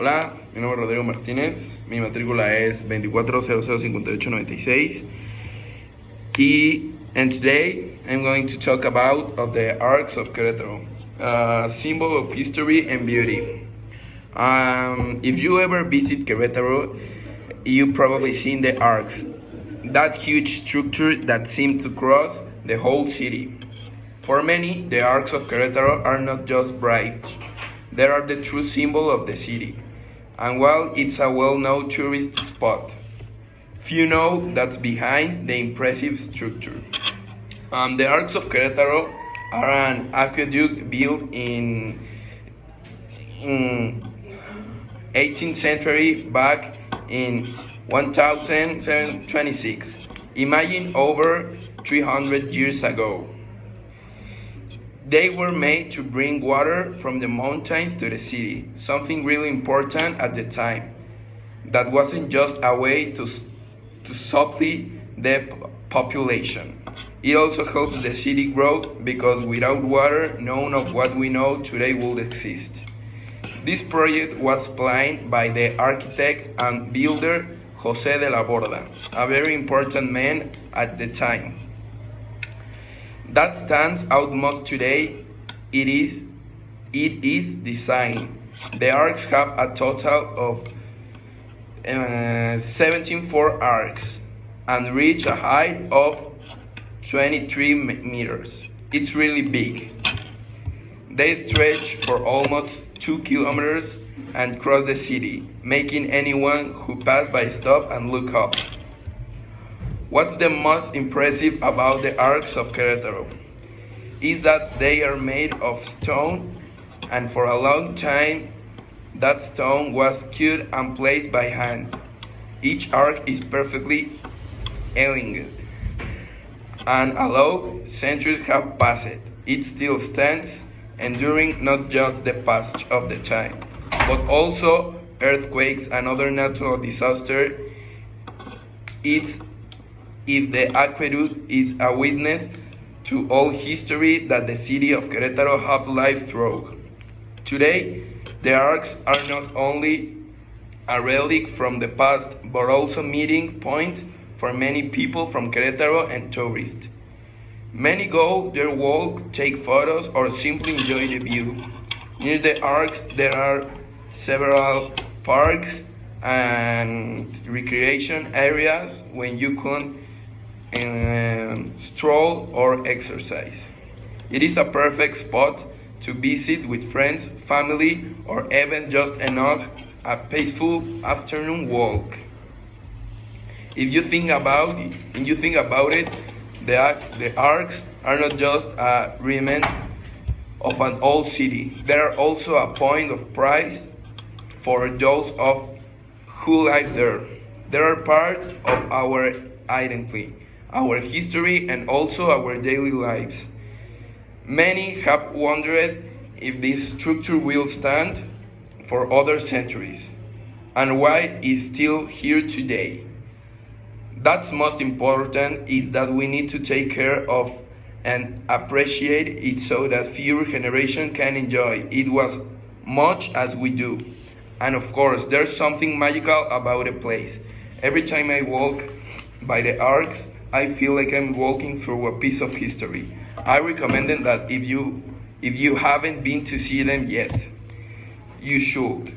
Hola, mi nombre es Rodrigo Martínez, mi matrícula es 24005896 and today I'm going to talk about the Arcs of Querétaro, a symbol of history and beauty. If you ever visit Querétaro, you probably seen the arcs, that huge structure that seems to cross the whole city. For many, the arcs of Querétaro are not just bright, they are the true symbol of the city. And while it's a well-known tourist spot, few know that's behind the impressive structure. The Arcs of Querétaro are an aqueduct built in 18th century back in 1726. Imagine over 300 years ago. They were made to bring water from the mountains to the city, something really important at the time. That wasn't just a way to supply the population. It also helped the city grow because without water, none of what we know today would exist. This project was planned by the architect and builder José de la Borda, a very important man at the time. That stands out most today. It is design. The arcs have a total of 74 arcs and reach a height of 23 meters. It's really big. They stretch for almost 2 kilometers and cross the city, making anyone who pass by stop and look up. What's the most impressive about the arcs of Querétaro is that they are made of stone, and for a long time that stone was cut and placed by hand. Each arc is perfectly elegant, and although centuries have passed, it still stands, enduring not just the passage of the time, but also earthquakes and other natural disasters. If the aqueduct is a witness to all history that the city of Querétaro have lived through. Today, the arcs are not only a relic from the past, but also meeting point for many people from Querétaro and tourists. Many go there, walk, take photos, or simply enjoy the view. Near the arcs, there are several parks and recreation areas when you can stroll or exercise. It is a perfect spot to visit with friends, family, or even just enough a peaceful afternoon walk. If you think about it, the arcs are not just a remnant of an old city. They are also a point of pride for those who live there. They are part of our identity, our history, and also our daily lives. Many have wondered if this structure will stand for other centuries, and why it's still here today. That's most important is that we need to take care of and appreciate it so that future generations can enjoy it as much as we do. And of course, there's something magical about a place. Every time I walk by the arcs, I feel like I'm walking through a piece of history. I recommend that if you haven't been to see them yet, you should.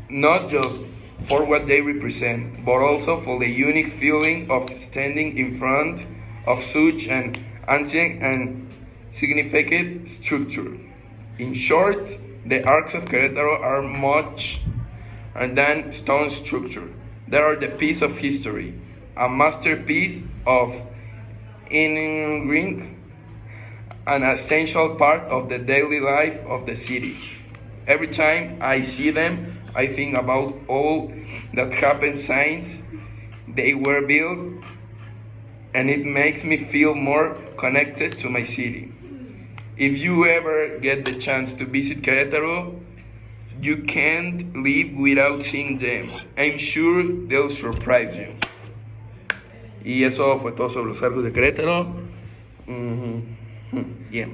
Not just for what they represent, but also for the unique feeling of standing in front of such an ancient and significant structure. In short, the arcs of Querétaro are much than stone structure. They are the piece of history, a masterpiece of engineering, an essential part of the daily life of the city. Every time I see them, I think about all that happened since they were built, and it makes me feel more connected to my city. If you ever get the chance to visit Querétaro, you can't leave without seeing them. I'm sure they'll surprise you. Y eso fue todo sobre los arcos de Querétaro. Bien.